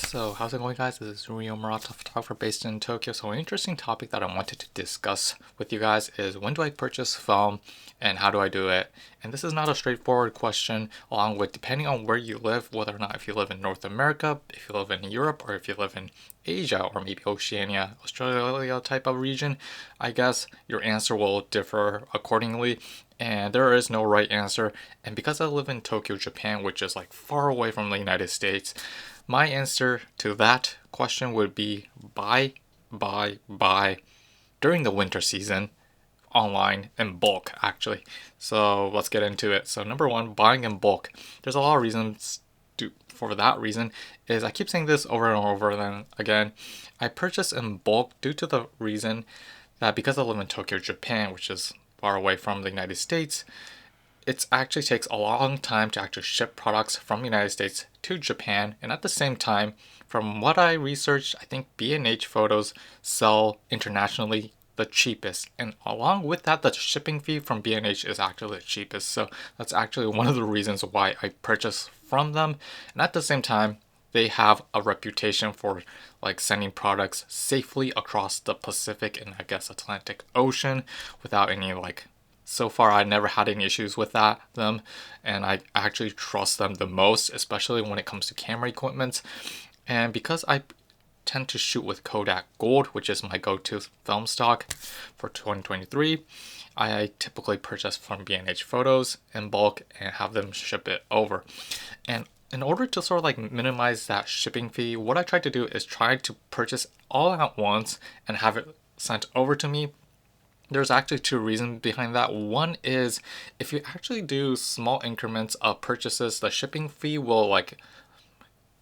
So how's it going, guys? This is Rio Murata, photographer based in Tokyo. So an interesting topic that I wanted to discuss with you guys is when do I purchase film and how do I do it? And this is not a straightforward question, along with depending on where you live, whether or not if you live in North America, if you live in Europe, or if you live in Asia or maybe Oceania, Australia type of region, I guess your answer will differ accordingly. And there is no right answer. And because I live in Tokyo, Japan, which is like far away from the United States, my answer to that question would be buy during the winter season online in bulk, actually. So let's get into it. So number one, buying in bulk. There's a lot of reasons for that reason is I keep saying this over and over then again. I purchase in bulk due to the reason that because I live in Tokyo, Japan, which is far away from the United States, it actually takes a long time to actually ship products from the United States to Japan. And at the same time, from what I researched, I think B&H photos sell internationally the cheapest. And along with that, the shipping fee from B&H is actually the cheapest. So that's actually one of the reasons why I purchase from them. And at the same time, they have a reputation for like sending products safely across the Pacific and I guess Atlantic Ocean without any so far I never had any issues with them, and I actually trust them the most, especially when it comes to camera equipment. And because I tend to shoot with Kodak Gold, which is my go-to film stock for 2023, I typically purchase from B&H Photos in bulk and have them ship it over. And in order to sort of like minimize that shipping fee, what I try to do is try to purchase all at once and have it sent over to me. There's actually two reasons behind that. One is if you actually do small increments of purchases, the shipping fee will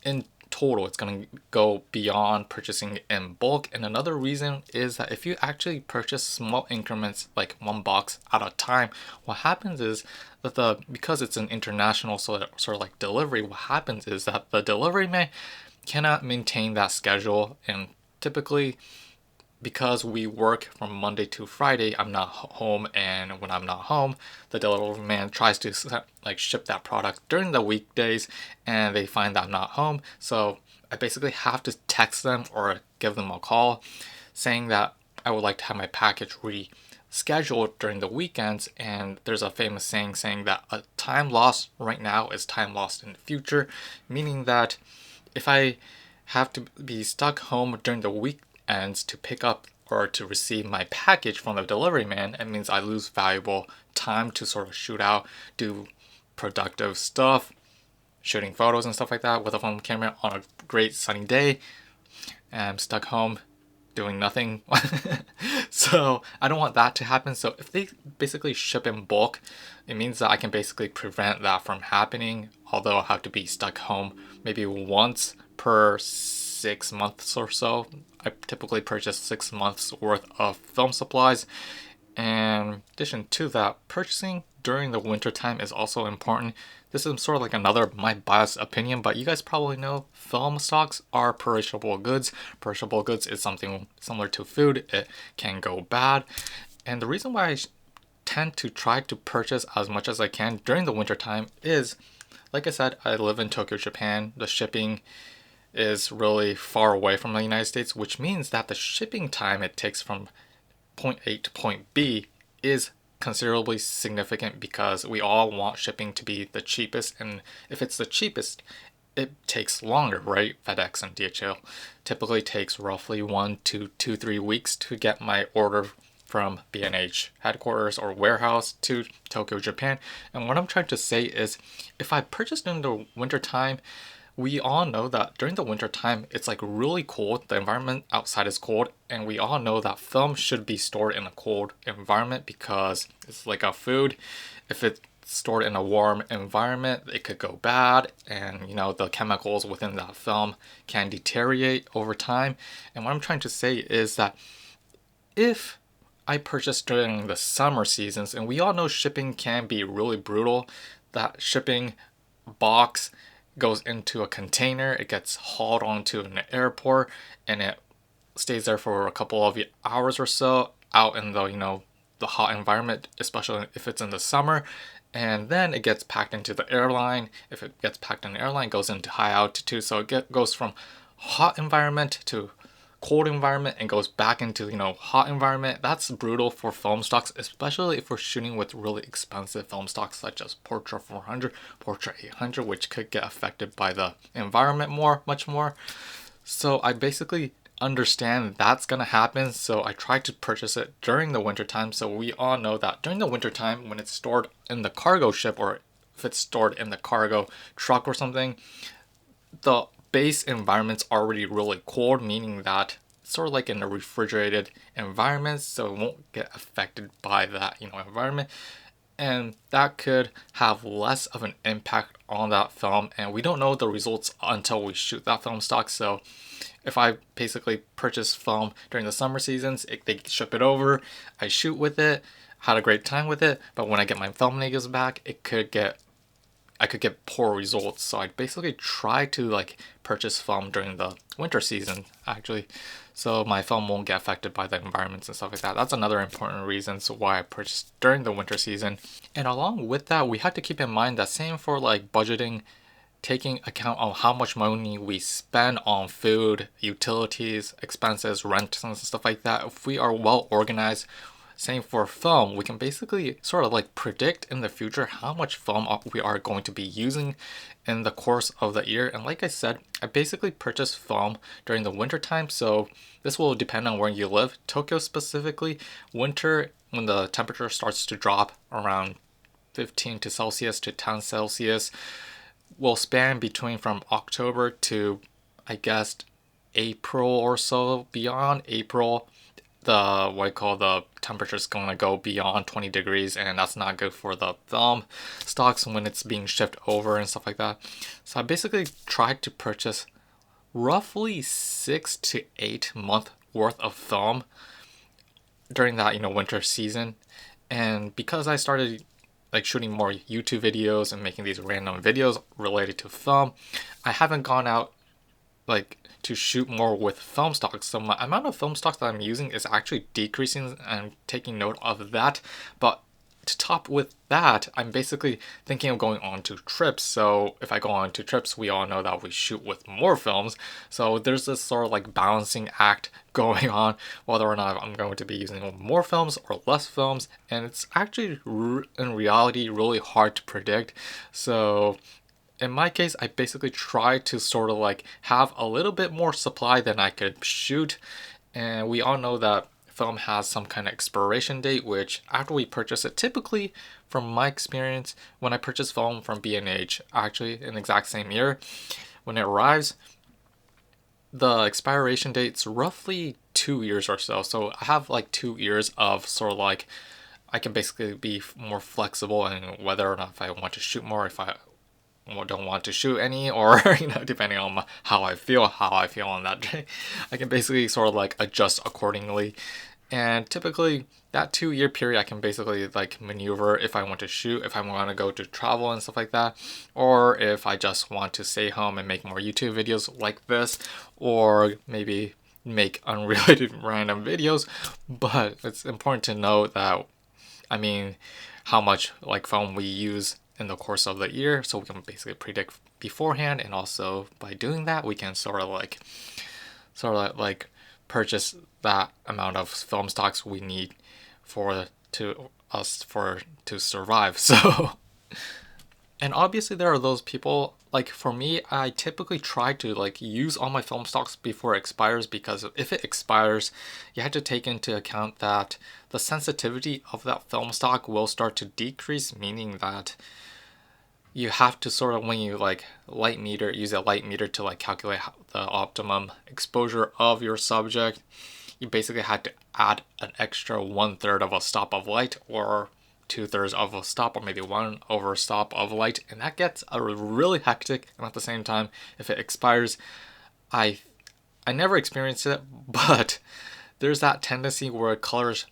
in total, it's going to go beyond purchasing in bulk. And another reason is that if you actually purchase small increments, like one box at a time, what happens is that because it's an international sort of like delivery, what happens is that the delivery man cannot maintain that schedule, and typically because we work from Monday to Friday, I'm not home, and when I'm not home, the delivery man tries to ship that product during the weekdays, and they find that I'm not home. So I basically have to text them or give them a call saying that I would like to have my package rescheduled during the weekends. And there's a famous saying that a time lost right now is time lost in the future, meaning that if I have to be stuck home during the week to pick up or to receive my package from the delivery man, it means I lose valuable time to sort of shoot out, do productive stuff, shooting photos and stuff like that with a phone camera on a great sunny day, and I'm stuck home doing nothing. So I don't want that to happen. So if they basically ship in bulk, it means that I can basically prevent that from happening, although I have to be stuck home maybe once per 6 months or so. I typically purchase 6 months worth of film supplies. And in addition to that, purchasing during the winter time is also important. This is sort of like another my biased opinion, but you guys probably know film stocks are perishable goods. Perishable goods is something similar to food. It can go bad. And the reason why I tend to try to purchase as much as I can during the winter time is, like I said, I live in Tokyo, Japan. The shipping is really far away from the United States, which means that the shipping time it takes from point A to point B is considerably significant because we all want shipping to be the cheapest, and if it's the cheapest, it takes longer, right? FedEx and DHL typically takes roughly 1 to 3 weeks to get my order from B&H headquarters or warehouse to Tokyo, Japan. And what I'm trying to say is if I purchase in the winter time, we all know that during the winter time, it's really cold. The environment outside is cold, and we all know that film should be stored in a cold environment because it's like a food. If it's stored in a warm environment, it could go bad, and the chemicals within that film can deteriorate over time. And what I'm trying to say is that if I purchase during the summer seasons, and we all know shipping can be really brutal, that shipping box goes into a container, it gets hauled onto an airport, and it stays there for a couple of hours or so out in the hot environment, especially if it's in the summer. And then it gets packed into the airline. If it gets packed in the airline, it goes into high altitude, so it goes from hot environment to cold environment and goes back into, hot environment. That's brutal for film stocks, especially if we're shooting with really expensive film stocks such as Portra 400, Portra 800, which could get affected by the environment much more. So I basically understand that's gonna happen, so I try to purchase it during the winter time. So we all know that during the winter time, when it's stored in the cargo ship, or if it's stored in the cargo truck or something, the base environment's already really cold, meaning that it's sort of like in a refrigerated environment, so it won't get affected by that, environment. And that could have less of an impact on that film, and we don't know the results until we shoot that film stock. So if I basically purchase film during the summer seasons, they ship it over, I shoot with it, had a great time with it, but when I get my film negatives back, I could get poor results. So I basically try to like purchase film during the winter season actually, so my film won't get affected by the environments and stuff like that. That's another important reason why I purchased during the winter season. And along with that, we have to keep in mind that same for like budgeting, taking account of how much money we spend on food, utilities, expenses, rent, and stuff like that. If we are well organized, same for film, we can basically sort of like predict in the future how much film we are going to be using in the course of the year. And like I said, I basically purchase film during the winter time, so this will depend on where you live. Tokyo specifically, winter, when the temperature starts to drop around 15 to Celsius to 10 Celsius, will span between from October to, I guess, April or so. Beyond April, the temperature is going to go beyond 20 degrees, and that's not good for the film stocks when it's being shipped over and stuff like that. So I basically tried to purchase roughly 6 to 8 month worth of film during that, winter season. And because I started like shooting more YouTube videos and making these random videos related to film, I haven't gone out like to shoot more with film stocks. So my amount of film stocks that I'm using is actually decreasing, and taking note of that. But to top with that, I'm basically thinking of going on to trips. So if I go on to trips, we all know that we shoot with more films. So there's this sort of like balancing act going on, whether or not I'm going to be using more films or less films. And it's actually in reality really hard to predict. So in my case, I basically try to sort of like have a little bit more supply than I could shoot. And we all know that film has some kind of expiration date, which after we purchase it, typically from my experience, when I purchase film from B&H, actually in the exact same year, when it arrives, the expiration date's roughly 2 years or so. So I have like 2 years of sort of like, I can basically be more flexible in whether or not if I want to shoot more, if I don't want to shoot any, or depending on how I feel on that day, I can basically sort of like adjust accordingly. And typically that 2 year period, I can basically like maneuver if I want to shoot, if I want to go to travel and stuff like that, or if I just want to stay home and make more YouTube videos like this, or maybe make unrelated random videos. But it's important to know that, how much like film we use in the course of the year, so we can basically predict beforehand. And also by doing that, we can sort of like purchase that amount of film stocks we need to survive. So and obviously there are those people, like for me, I typically try to like use all my film stocks before it expires, because if it expires, you have to take into account that the sensitivity of that film stock will start to decrease, meaning that you have to sort of, when you like use a light meter to like calculate the optimum exposure of your subject, you basically had to add an extra 1/3 of a stop of light, or 2/3 of a stop, or maybe 1/over stop of light, and that gets really hectic. And at the same time, if it expires, I never experienced it, but there's that tendency where colors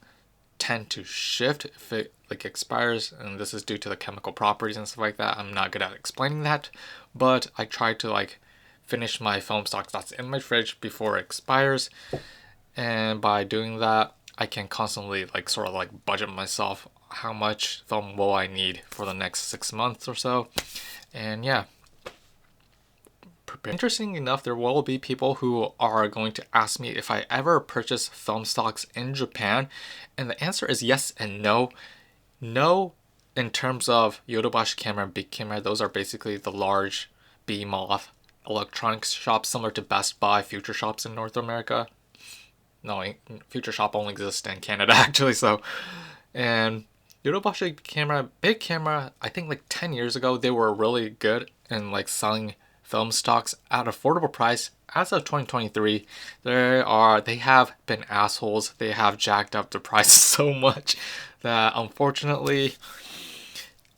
tend to shift if it like expires, and this is due to the chemical properties and stuff like that. I'm not good at explaining that, but I try to like finish my film stock that's in my fridge before it expires, and by doing that, I can constantly like sort of like budget myself how much film will I need for the next 6 months or so. And yeah, prepared. Interesting enough, there will be people who are going to ask me if I ever purchase film stocks in Japan, and the answer is yes and no. No, in terms of Yodobashi Camera and Big Camera, those are basically the large behemoth electronics shops similar to Best Buy, Future Shops in North America. No, Future Shop only exists in Canada actually, so. And Yodobashi Camera, Big Camera, I think like 10 years ago, they were really good in like selling film stocks at affordable price. As of 2023, they have been assholes. They have jacked up the prices so much that unfortunately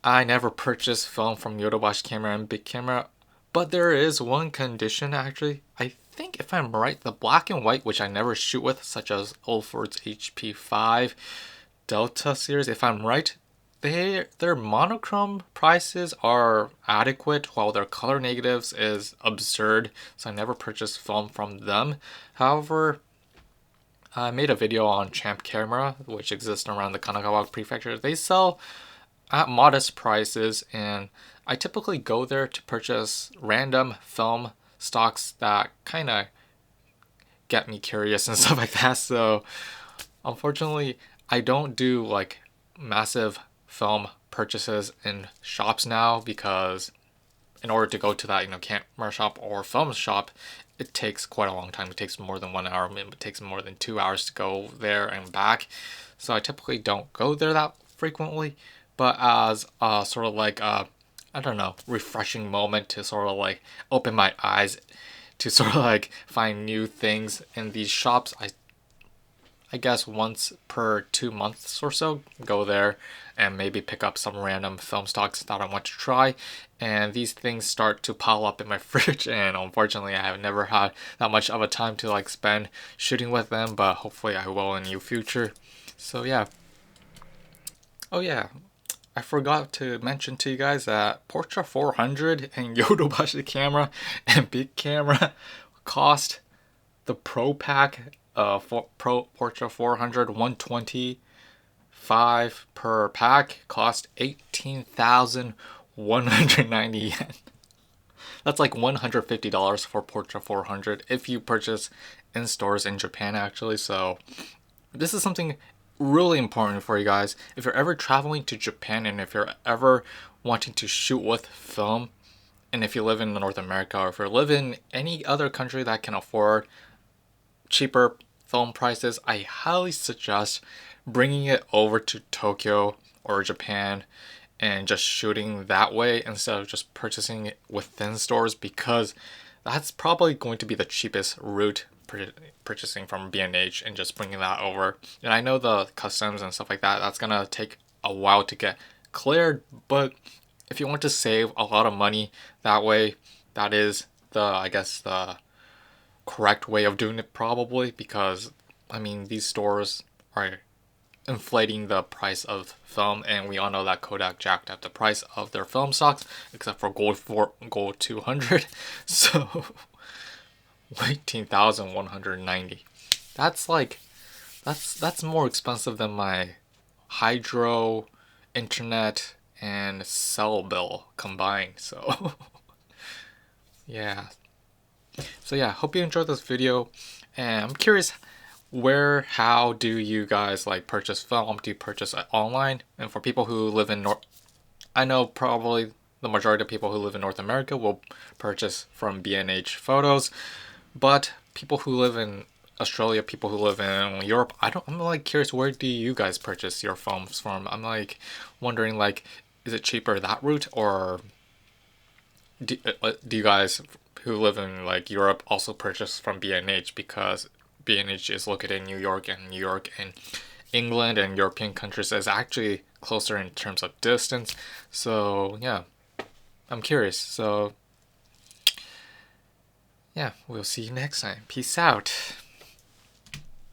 I never purchased film from Yodobashi Camera and Big Camera. But there is one condition actually. I think if I'm right, the black and white, which I never shoot with, such as Olford's HP5 Delta series, if I'm right, their monochrome prices are adequate while their color negatives is absurd, so I never purchased film from them. However, I made a video on Champ Camera, which exists around the Kanagawa prefecture. They sell at modest prices, and I typically go there to purchase random film stocks that kind of get me curious and stuff like that. So unfortunately, I don't do like massive film purchases in shops now, because in order to go to that, camera shop or film shop, it takes quite a long time. It takes more than 1 hour. It takes more than 2 hours to go there and back. So I typically don't go there that frequently. But as sort of like I don't know, refreshing moment to sort of like open my eyes to sort of like find new things in these shops, I guess once per 2 months or so, go there and maybe pick up some random film stocks that I want to try. And these things start to pile up in my fridge, and unfortunately I have never had that much of a time to like spend shooting with them, but hopefully I will in the near future. So yeah. Oh yeah, I forgot to mention to you guys that Portra 400 and Yodobashi Camera and Big Camera cost the Pro Pack for Pro Portra 400 125 per pack cost 18,190 yen. That's like $150 for Portra 400 if you purchase in stores in Japan actually. So this is something really important for you guys. If you're ever traveling to Japan, and if you're ever wanting to shoot with film, and if you live in North America, or if you live in any other country that can afford cheaper film prices, I highly suggest bringing it over to Tokyo or Japan and just shooting that way instead of just purchasing it within stores, because that's probably going to be the cheapest route purchasing from B&H and just bringing that over. And I know the customs and stuff like that, that's gonna take a while to get cleared, but if you want to save a lot of money that way, that is I guess the correct way of doing it probably, because I mean these stores are inflating the price of film, and we all know that Kodak jacked up the price of their film stocks, except for Gold 200. So 18,190. That's like that's more expensive than my hydro, internet, and cell bill combined. So yeah. So yeah, hope you enjoyed this video, and I'm curious, how do you guys like purchase film? Do you purchase it online? And for people who live in I know probably the majority of people who live in North America will purchase from B&H Photos, but people who live in Australia, people who live in Europe, I'm like curious, where do you guys purchase your films from? I'm like wondering, like, is it cheaper that route, or do you guys who live in like Europe also purchase from B&H, because B&H is located in New York, and England and European countries is actually closer in terms of distance. So yeah, I'm curious. So yeah, we'll see you next time. Peace out.